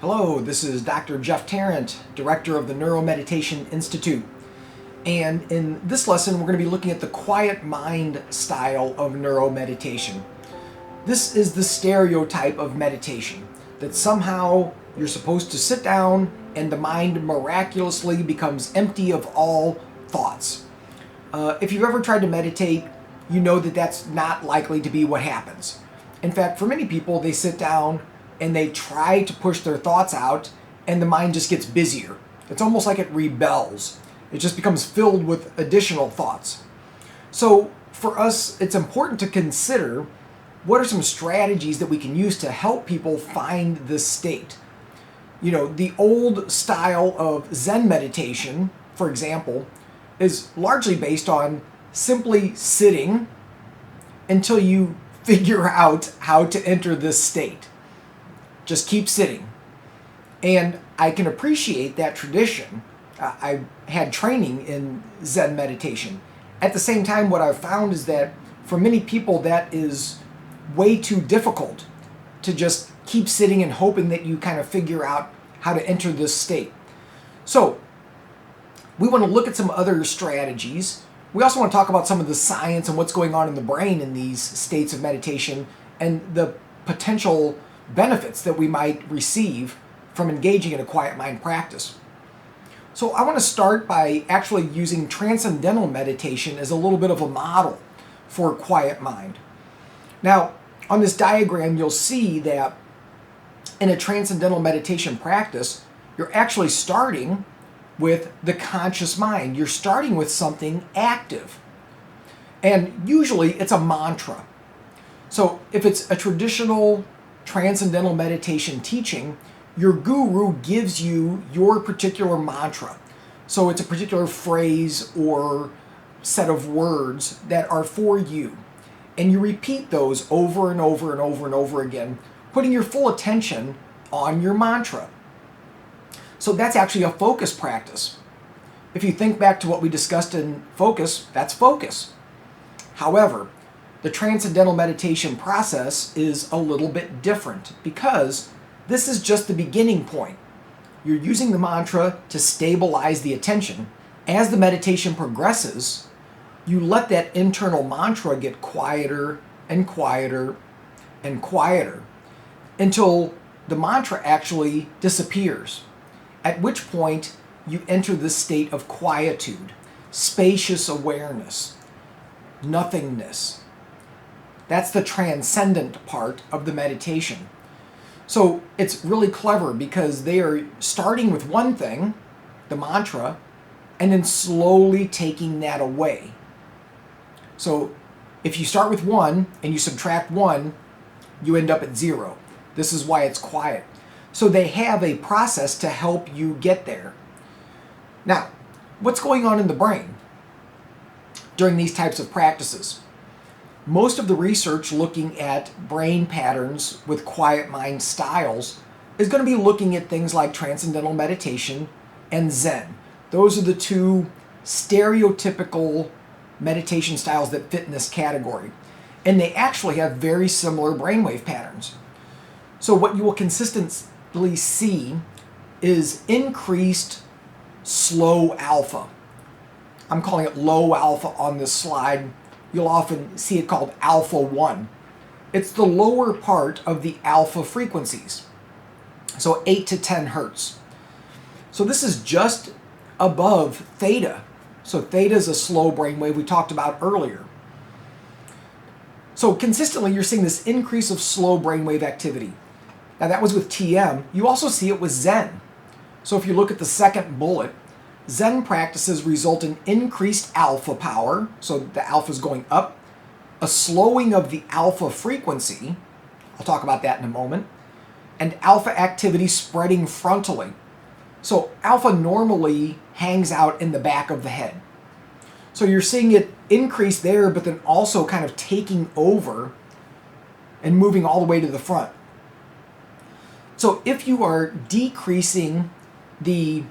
Hello, this is Dr. Jeff Tarrant, Director of the NeuroMeditation Institute. And in this lesson, we're going to be looking at the quiet mind style of neuromeditation. This is the stereotype of meditation, that somehow you're supposed to sit down and the mind miraculously becomes empty of all thoughts. If you've ever tried to meditate, you know that that's not likely to be what happens. In fact, for many people, they sit down and they try to push their thoughts out and the mind just gets busier. It's almost like it rebels. It just becomes filled with additional thoughts. So for us, it's important to consider what are some strategies that we can use to help people find this state. You know, the old style of Zen meditation, for example, is largely based on simply sitting until you figure out how to enter this state. Just keep sitting. And I can appreciate that tradition. I had training in Zen meditation. At the same time, what I've found is that for many people that is way too difficult to just keep sitting and hoping that you kind of figure out how to enter this state. So we want to look at some other strategies. We also want to talk about some of the science and what's going on in the brain in these states of meditation and the potential benefits that we might receive from engaging in a quiet mind practice. So I want to start by actually using Transcendental Meditation as a little bit of a model for quiet mind. Now, on this diagram, you'll see that in a Transcendental Meditation practice, you're actually starting with the conscious mind. You're starting with something active. And usually it's a mantra. So if it's a traditional Transcendental Meditation teaching, your guru gives you your particular mantra. So it's a particular phrase or set of words that are for you. And you repeat those over and over and over and over again, putting your full attention on your mantra. So that's actually a focus practice. If you think back to what we discussed in focus, that's focus. However, the Transcendental Meditation process is a little bit different because this is just the beginning point. You're using the mantra to stabilize the attention. As the meditation progresses, you let that internal mantra get quieter and quieter and quieter until the mantra actually disappears, at which point you enter this state of quietude, spacious awareness, nothingness. That's the transcendent part of the meditation. So it's really clever because they are starting with one thing, the mantra, and then slowly taking that away. So if you start with one and you subtract one, you end up at zero. This is why it's quiet. So they have a process to help you get there. Now, what's going on in the brain during these types of practices? Most of the research looking at brain patterns with quiet mind styles is going to be looking at things like Transcendental Meditation and Zen. Those are the two stereotypical meditation styles that fit in this category. And they actually have very similar brainwave patterns. So what you will consistently see is increased slow alpha. I'm calling it low alpha on this slide. You'll often see it called alpha 1. It's the lower part of the alpha frequencies, so 8 to 10 hertz. So this is just above theta. So theta is a slow brainwave we talked about earlier. So consistently you're seeing this increase of slow brainwave activity. Now that was with TM. You also see it with Zen. So if you look at the second bullet, Zen practices result in increased alpha power, so the alpha is going up, a slowing of the alpha frequency, I'll talk about that in a moment, and alpha activity spreading frontally. So alpha normally hangs out in the back of the head. So you're seeing it increase there, but then also kind of taking over and moving all the way to the front. So if you are decreasing the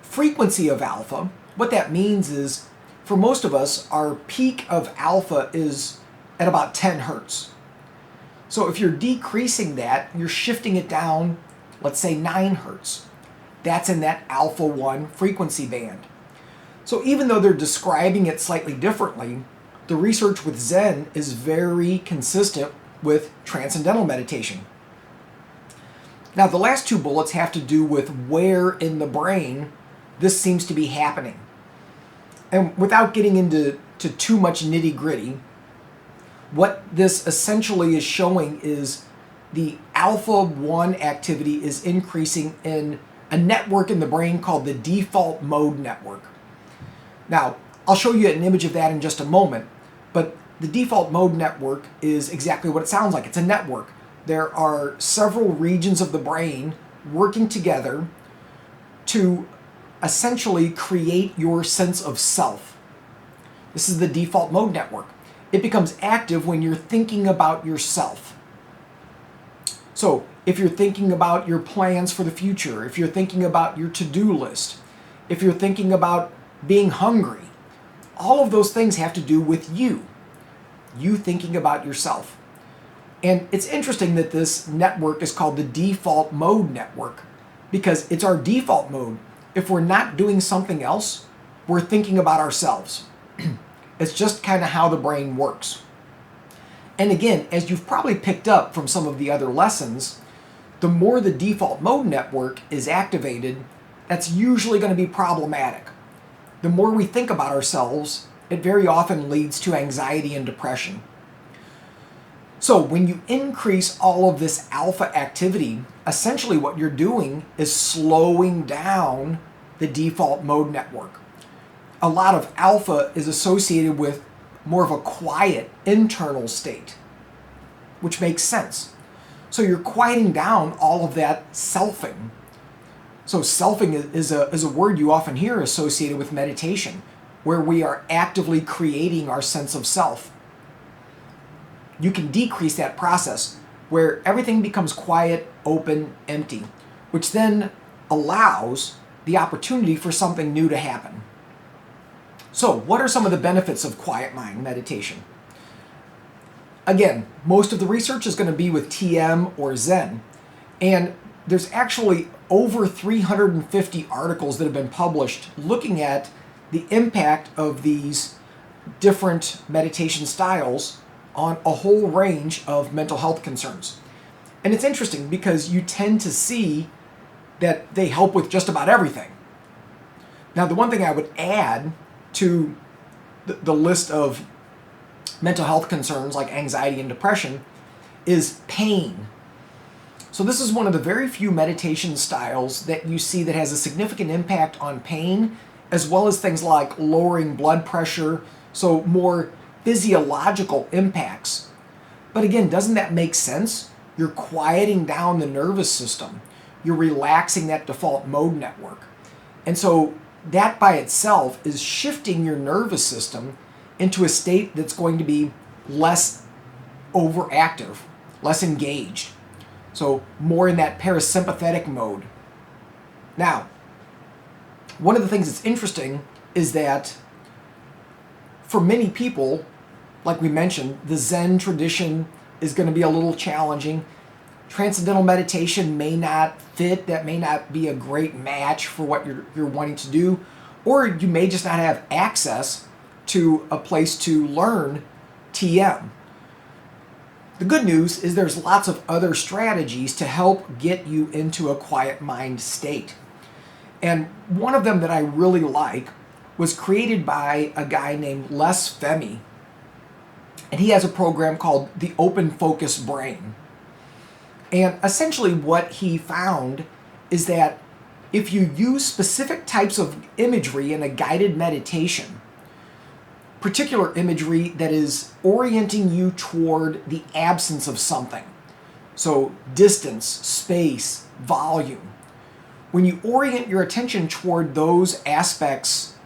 frequency of alpha, what that means is, for most of us, our peak of alpha is at about 10 hertz. So if you're decreasing that, you're shifting it down let's say 9 hertz. That's in that alpha 1 frequency band. So even though they're describing it slightly differently, the research with Zen is very consistent with Transcendental Meditation. Now, the last 2 bullets have to do with where in the brain this seems to be happening. And without getting into too much nitty-gritty, what this essentially is showing is the alpha 1 activity is increasing in a network in the brain called the default mode network. Now, I'll show you an image of that in just a moment, but the default mode network is exactly what it sounds like. It's a network. There are several regions of the brain working together to essentially create your sense of self. This is the default mode network. It becomes active when you're thinking about yourself. So if you're thinking about your plans for the future, if you're thinking about your to-do list, if you're thinking about being hungry, all of those things have to do with you thinking about yourself. And it's interesting that this network is called the default mode network because it's our default mode. If we're not doing something else, we're thinking about ourselves. It's just kind of how the brain works. And again, as you've probably picked up from some of the other lessons, the more the default mode network is activated, that's usually going to be problematic. The more we think about ourselves, it very often leads to anxiety and depression. So when you increase all of this alpha activity, essentially what you're doing is slowing down the default mode network. A lot of alpha is associated with more of a quiet internal state, which makes sense. So you're quieting down all of that selfing. So selfing is a word you often hear associated with meditation, where we are actively creating our sense of self. You can decrease that process where everything becomes quiet, open, empty, which then allows the opportunity for something new to happen. So what are some of the benefits of quiet mind meditation? Again, most of the research is going to be with TM or Zen, and there's actually over 350 articles that have been published looking at the impact of these different meditation styles on a whole range of mental health concerns. And it's interesting because you tend to see that they help with just about everything. Now, the one thing I would add to the list of mental health concerns like anxiety and depression is pain. So this is one of the very few meditation styles that you see that has a significant impact on pain, as well as things like lowering blood pressure, so more physiological impacts. But again, doesn't that make sense? You're quieting down the nervous system. You're relaxing that default mode network. And so that by itself is shifting your nervous system into a state that's going to be less overactive, less engaged. So more in that parasympathetic mode. Now, one of the things that's interesting is that for many people, like we mentioned, the Zen tradition is going to be a little challenging. Transcendental meditation may not fit, that may not be a great match for what you're wanting to do, or you may just not have access to a place to learn TM. The good news is there's lots of other strategies to help get you into a quiet mind state. And one of them that I really like was created by a guy named Les Femi. And he has a program called the Open Focus Brain. And essentially what he found is that if you use specific types of imagery in a guided meditation, particular imagery that is orienting you toward the absence of something, so distance, space, volume, when you orient your attention toward those aspects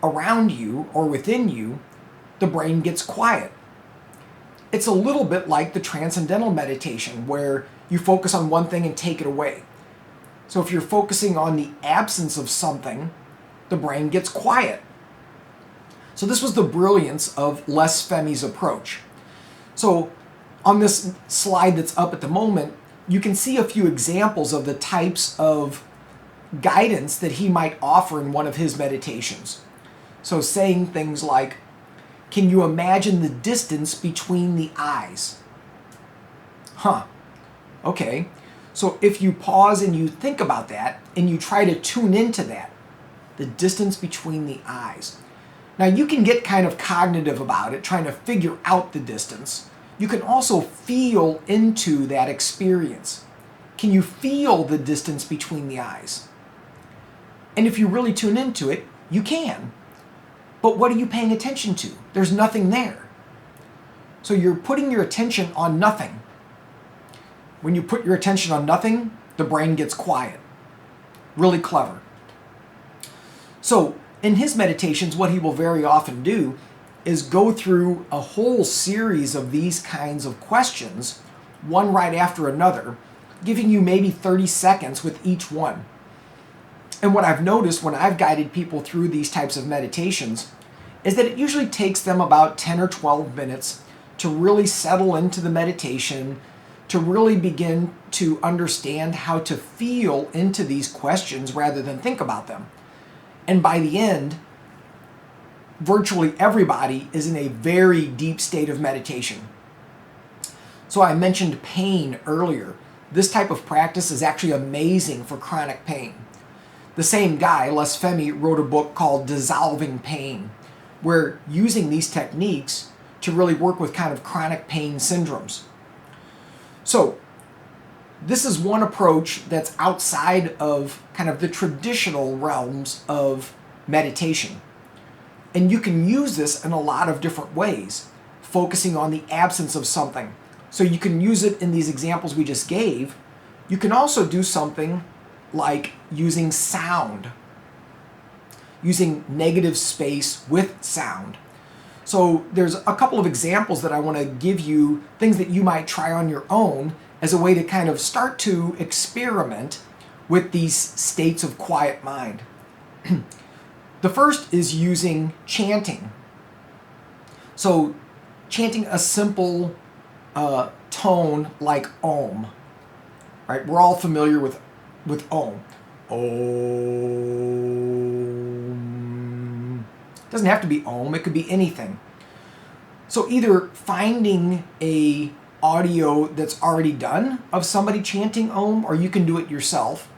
around you or within you, the brain gets quiet. It's a little bit like the Transcendental Meditation where you focus on one thing and take it away. So if you're focusing on the absence of something, the brain gets quiet. So this was the brilliance of Les Femi's approach. So on this slide that's up at the moment, you can see a few examples of the types of guidance that he might offer in one of his meditations. So saying things like, can you imagine the distance between the eyes? Okay. So if you pause and you think about that and you try to tune into that, the distance between the eyes. Now you can get kind of cognitive about it, trying to figure out the distance. You can also feel into that experience. Can you feel the distance between the eyes? And if you really tune into it, you can. But what are you paying attention to? There's nothing there. So you're putting your attention on nothing. When you put your attention on nothing, the brain gets quiet. Really clever. So in his meditations, what he will very often do is go through a whole series of these kinds of questions, one right after another, giving you maybe 30 seconds with each one. And what I've noticed when I've guided people through these types of meditations is that it usually takes them about 10 or 12 minutes to really settle into the meditation, to really begin to understand how to feel into these questions rather than think about them. And by the end, virtually everybody is in a very deep state of meditation. So I mentioned pain earlier. This type of practice is actually amazing for chronic pain. The same guy, Les Femi, wrote a book called Dissolving Pain, where using these techniques to really work with kind of chronic pain syndromes. So this is one approach that's outside of kind of the traditional realms of meditation. And you can use this in a lot of different ways, focusing on the absence of something. So you can use it in these examples we just gave. You can also do something like using sound, using negative space with sound. So there's a couple of examples that I want to give you, things that you might try on your own as a way to kind of start to experiment with these states of quiet mind. The first is using chanting. So chanting a simple tone like Om. Right? We're all familiar with Om. Om. Doesn't have to be Om, it could be anything. So either finding a audio that's already done of somebody chanting Om, or you can do it yourself.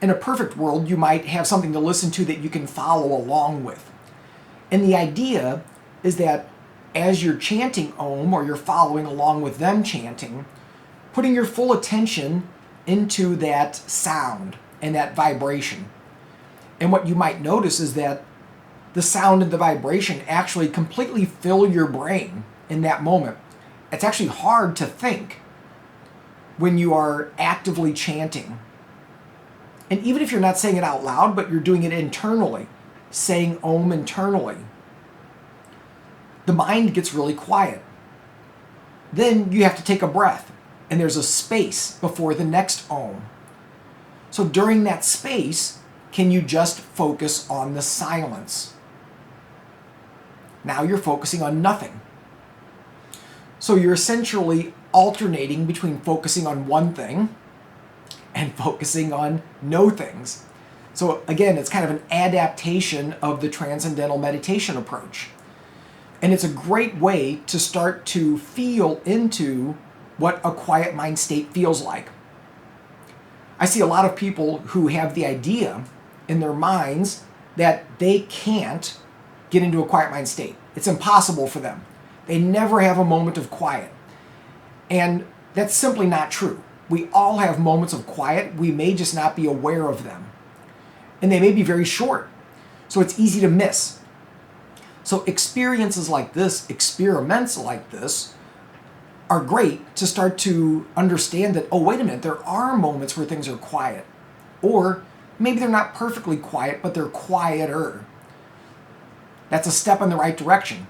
In a perfect world, you might have something to listen to that you can follow along with. And the idea is that as you're chanting Om, or you're following along with them chanting, putting your full attention into that sound and that vibration. And what you might notice is that the sound and the vibration actually completely fill your brain in that moment. It's actually hard to think when you are actively chanting. And even if you're not saying it out loud, but you're doing it internally, saying Om internally, the mind gets really quiet. Then you have to take a breath, and there's a space before the next Om. So during that space, can you just focus on the silence? Now you're focusing on nothing. So you're essentially alternating between focusing on one thing and focusing on no things. So again, it's kind of an adaptation of the Transcendental Meditation approach. And it's a great way to start to feel into what a quiet mind state feels like. I see a lot of people who have the idea in their minds that they can't get into a quiet mind state. It's impossible for them. They never have a moment of quiet. And that's simply not true. We all have moments of quiet. We may just not be aware of them. And they may be very short. So it's easy to miss. So experiences like this, experiments like this, are great to start to understand that, oh, wait a minute, there are moments where things are quiet. Or maybe they're not perfectly quiet, but they're quieter. That's a step in the right direction.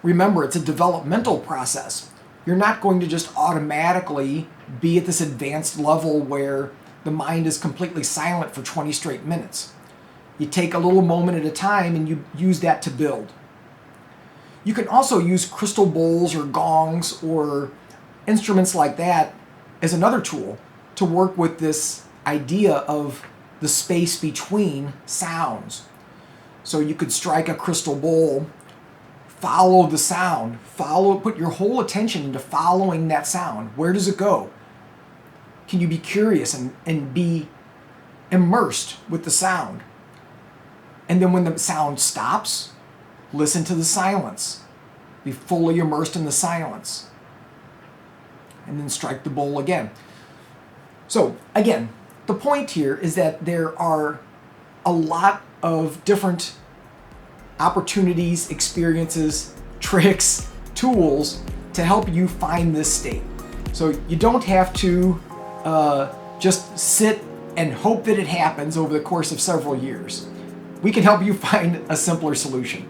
Remember, it's a developmental process. You're not going to just automatically be at this advanced level where the mind is completely silent for 20 straight minutes. You take a little moment at a time and you use that to build. You can also use crystal bowls or gongs or instruments like that as another tool to work with this idea of the space between sounds. So you could strike a crystal bowl, follow the sound, put your whole attention into following that sound. Where does it go? Can you be curious and be immersed with the sound? And then when the sound stops, listen to the silence. Be fully immersed in the silence. And then strike the bowl again. So again, the point here is that there are a lot of different opportunities, experiences, tricks, tools to help you find this state. So you don't have to just sit and hope that it happens over the course of several years. We can help you find a simpler solution.